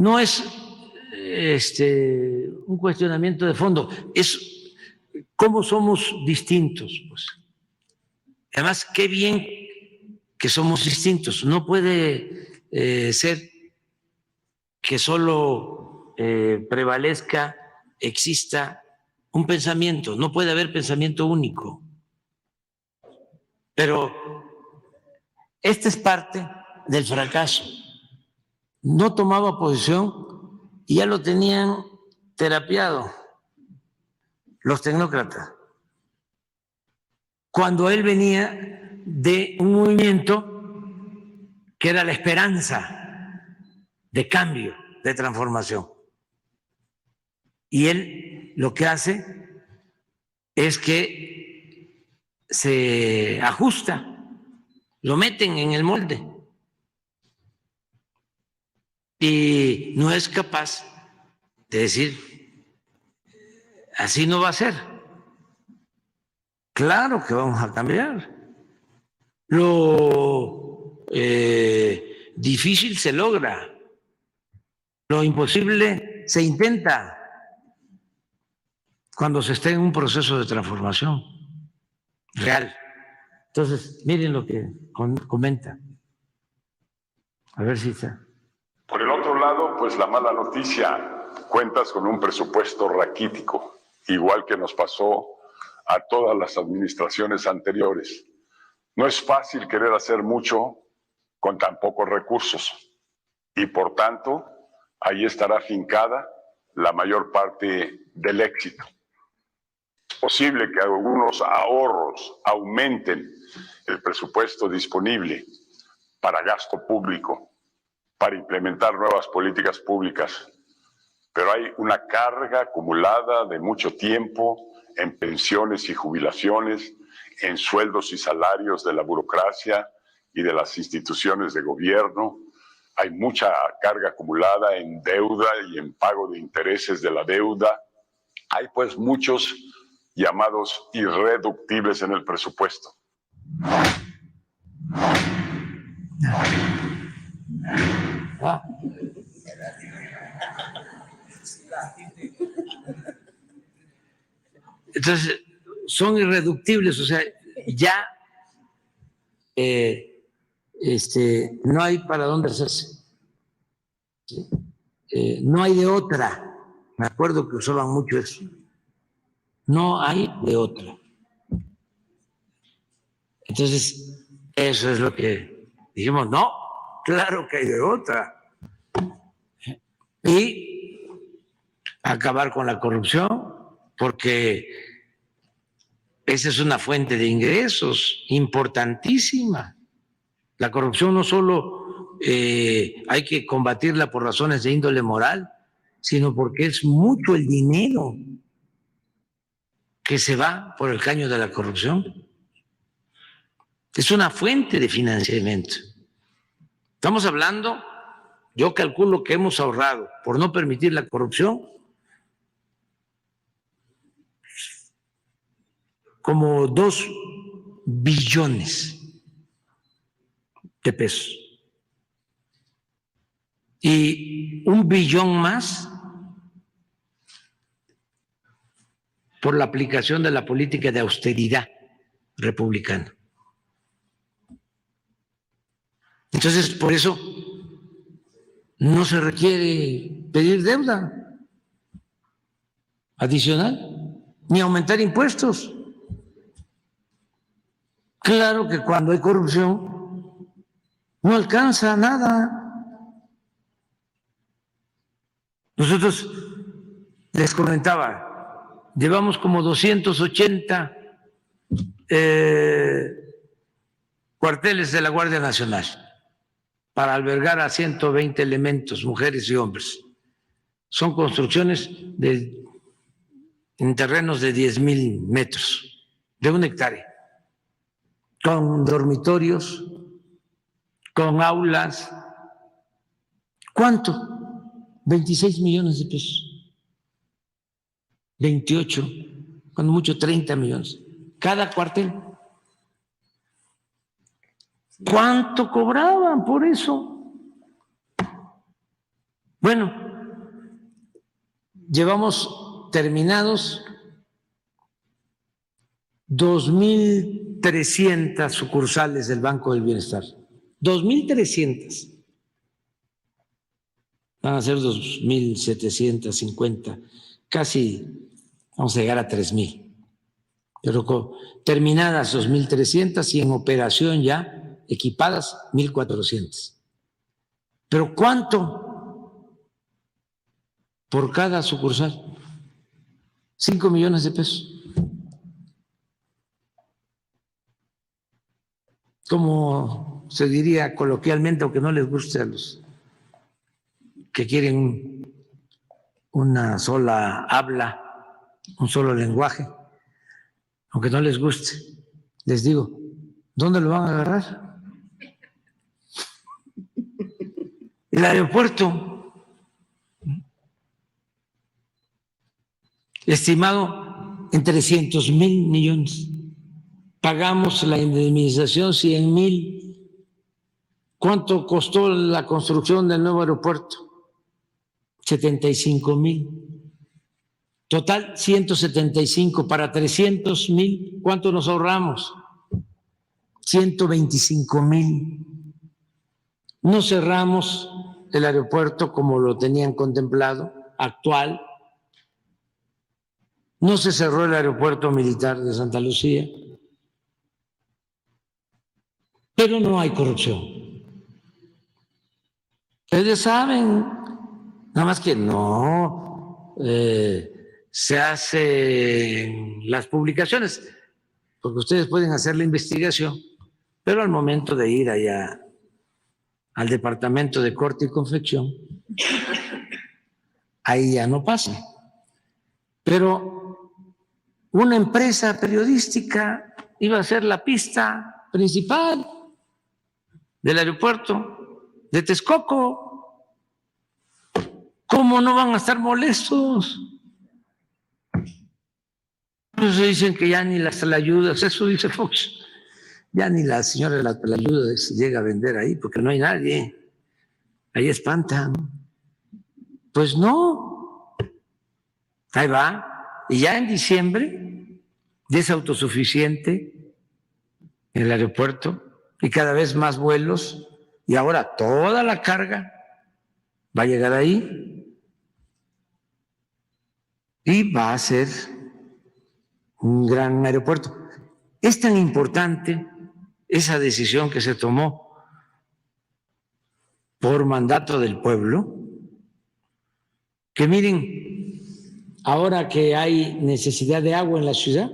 no es un cuestionamiento de fondo, es cómo somos distintos. Pues. Además, qué bien que somos distintos. No puede ser que solo prevalezca, exista un pensamiento. No puede haber pensamiento único. Pero esta es parte del fracaso. No tomaba posición y ya lo tenían terapiado los tecnócratas. Cuando él venía de un movimiento que era la esperanza de cambio, de transformación. Y él lo que hace es que se ajusta, lo meten en el molde y no es capaz de decir, así no va a ser. Claro que vamos a cambiar. Lo difícil se logra, lo imposible se intenta cuando se está en un proceso de transformación real. Entonces, miren lo que comenta. A ver si está. Por el otro lado, pues la mala noticia, cuentas con un presupuesto raquítico, igual que nos pasó a todas las administraciones anteriores. No es fácil querer hacer mucho con tan pocos recursos y por tanto ahí estará fincada la mayor parte del éxito. Es posible que algunos ahorros aumenten el presupuesto disponible para gasto público, para implementar nuevas políticas públicas, pero hay una carga acumulada de mucho tiempo en pensiones y jubilaciones, en sueldos y salarios de la burocracia y de las instituciones de gobierno. Hay mucha carga acumulada en deuda y en pago de intereses de la deuda. Hay pues muchos llamados irreductibles en el presupuesto. Entonces, son irreductibles, o sea, ya no hay para dónde hacerse. ¿Sí? No hay de otra. Me acuerdo que usaban mucho eso. No hay de otra. Entonces, eso es lo que dijimos, no, claro que hay de otra. Y acabar con la corrupción, porque esa es una fuente de ingresos importantísima. La corrupción no solo hay que combatirla por razones de índole moral, sino porque es mucho el dinero que se va por el caño de la corrupción. Es una fuente de financiamiento. Estamos hablando, yo calculo que hemos ahorrado por no permitir la corrupción como 2 billones de pesos. Y 1 billón más por la aplicación de la política de austeridad republicana. Entonces, por eso no se requiere pedir deuda adicional, ni aumentar impuestos. Claro que cuando hay corrupción no alcanza nada. Nosotros les comentaba, llevamos como 280 cuarteles de la Guardia Nacional para albergar a 120 elementos, mujeres y hombres. Son construcciones en terrenos de 10,000 metros, de 1 hectárea, con dormitorios, con aulas. ¿Cuánto? 26 millones de pesos. 28, cuando mucho 30 millones. Cada cuartel. ¿Cuánto cobraban por eso? Bueno, llevamos terminados 2.300 sucursales del Banco del Bienestar. 2.300. Van a ser 2.750, casi vamos a llegar a 3.000. Pero terminadas 2.300 y en operación ya equipadas 1.400. ¿Pero cuánto por cada sucursal? 5 millones de pesos. Como se diría coloquialmente, aunque no les guste a los que quieren una sola habla, un solo lenguaje, aunque no les guste, les digo, ¿dónde lo van a agarrar? El aeropuerto, estimado en 300,000 millones. Pagamos la indemnización 100,000. ¿Cuánto costó la construcción del nuevo aeropuerto? 75,000. Total, 175 para 300,000. ¿Cuánto nos ahorramos? 125,000. No cerramos el aeropuerto como lo tenían contemplado, actual. No se cerró el aeropuerto militar de Santa Lucía. Pero no hay corrupción. Ustedes saben, nada más que no se hacen las publicaciones, porque ustedes pueden hacer la investigación, pero al momento de ir allá al departamento de corte y confección, ahí ya no pasa. Pero una empresa periodística iba a ser la pista principal del aeropuerto de Texcoco. ¿Cómo no van a estar molestos? Pues dicen que ya ni las tlayudas, eso dice Fox, ya ni la señora de las tlayudas llega a vender ahí porque no hay nadie. Ahí espantan. Pues no. Ahí va. Y ya en diciembre ya es autosuficiente el aeropuerto y cada vez más vuelos. Y ahora toda la carga va a llegar ahí y va a ser un gran aeropuerto. Es tan importante esa decisión que se tomó por mandato del pueblo que miren, ahora que hay necesidad de agua en la ciudad,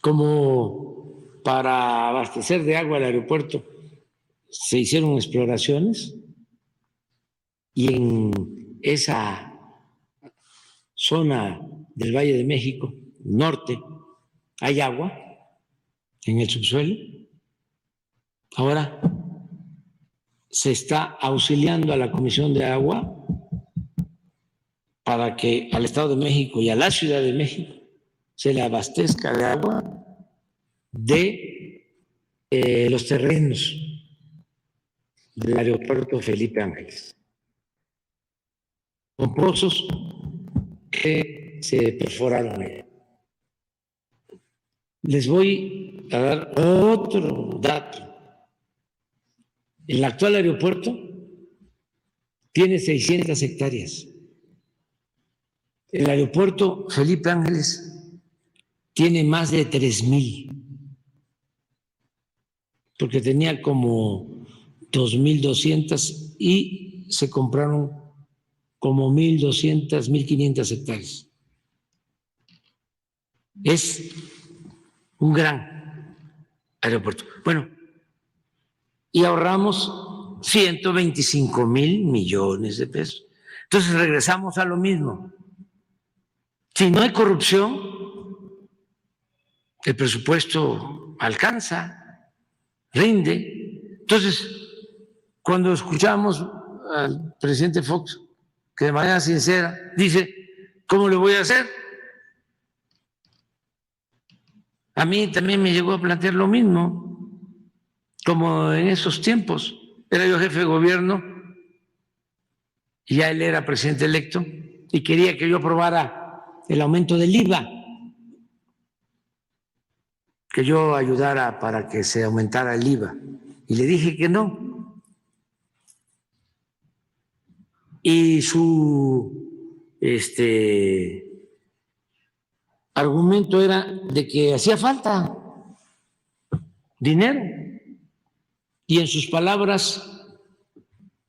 como para abastecer de agua el aeropuerto, se hicieron exploraciones y en esa zona del Valle de México, norte, hay agua en el subsuelo. Ahora se está auxiliando a la Comisión de Agua para que al Estado de México y a la Ciudad de México se le abastezca de agua de los terrenos del aeropuerto Felipe Ángeles, con pozos que se perforaron ahí. Les voy a dar otro dato. El actual aeropuerto tiene 600 hectáreas. El aeropuerto Felipe Ángeles tiene más de 3,000, porque tenía como 2,200 y se compraron como 1,200, 1,500 hectáreas. Es un gran aeropuerto. Bueno, y ahorramos 125,000 millones de pesos. Entonces regresamos a lo mismo. Si no hay corrupción, el presupuesto alcanza, rinde. Entonces, cuando escuchamos al presidente Fox, que de manera sincera dice, ¿cómo le voy a hacer? A mí también me llegó a plantear lo mismo, como en esos tiempos. Era yo jefe de gobierno y ya él era presidente electo y quería que yo aprobara el aumento del IVA, que yo ayudara para que se aumentara el IVA. Y le dije que no. Y su argumento era de que hacía falta dinero. Y en sus palabras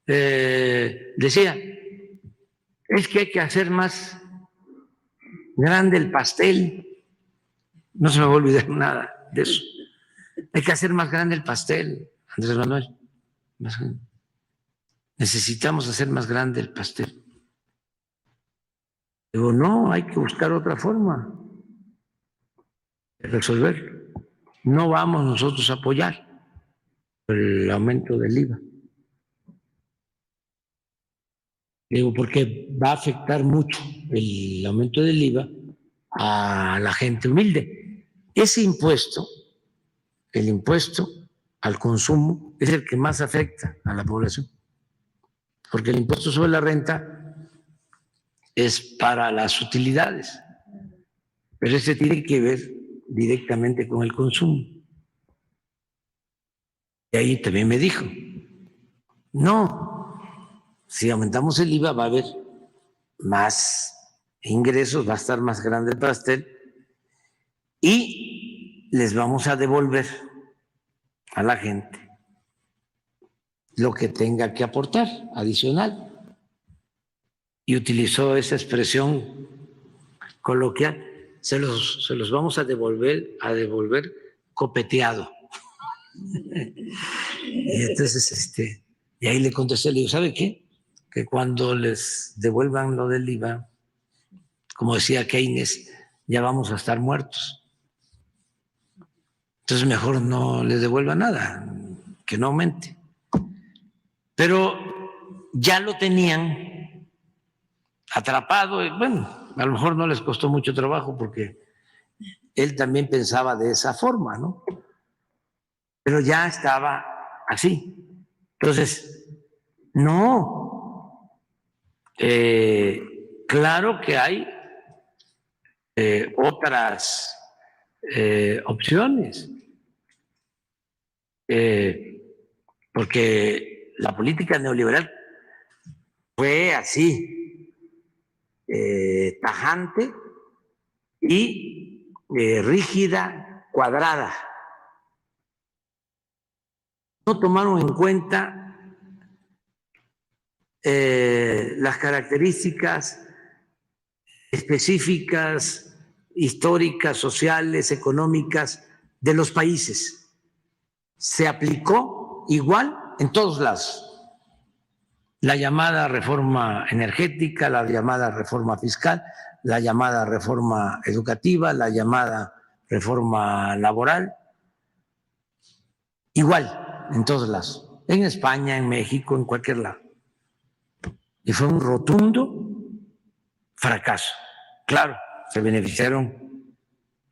decía, es que hay que hacer más grande el pastel. No se me va a olvidar nada de eso. Hay que hacer más grande el pastel, Andrés Manuel. Necesitamos hacer más grande el pastel. Digo, no, hay que buscar otra forma de resolverlo. No vamos nosotros a apoyar el aumento del IVA. Digo, porque va a afectar mucho el aumento del IVA a la gente humilde. Ese impuesto, el impuesto al consumo, es el que más afecta a la población. Porque el impuesto sobre la renta es para las utilidades, pero ese tiene que ver directamente con el consumo. Y ahí también me dijo, no, si aumentamos el IVA va a haber más ingresos, va a estar más grande el pastel y les vamos a devolver a la gente lo que tenga que aportar adicional. Y utilizó esa expresión coloquial, se los vamos a devolver copeteado. Y entonces, y ahí le contesté, le digo, ¿sabe qué? Que cuando les devuelvan lo del IVA, como decía Keynes, ya vamos a estar muertos. Entonces mejor no les devuelva nada, que no aumente. Pero ya lo tenían atrapado, y bueno, a lo mejor no les costó mucho trabajo porque él también pensaba de esa forma, ¿no? Pero ya estaba así. Entonces, no, claro que hay otras opciones, porque la política neoliberal fue así, tajante y rígida, cuadrada. No tomaron en cuenta las características específicas, históricas, sociales, económicas de los países. Se aplicó igual en todos lados. La llamada reforma energética, la llamada reforma fiscal, la llamada reforma educativa, la llamada reforma laboral, igual en todos lados, en España, en México, en cualquier lado. Y fue un rotundo fracaso. Claro, se beneficiaron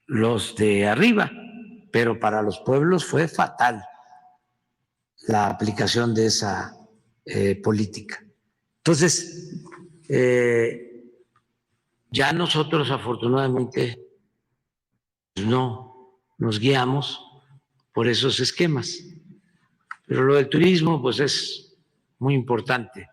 los de arriba, pero para los pueblos fue fatal la aplicación de esa política. Entonces, ya nosotros afortunadamente no nos guiamos por esos esquemas, pero lo del turismo pues es muy importante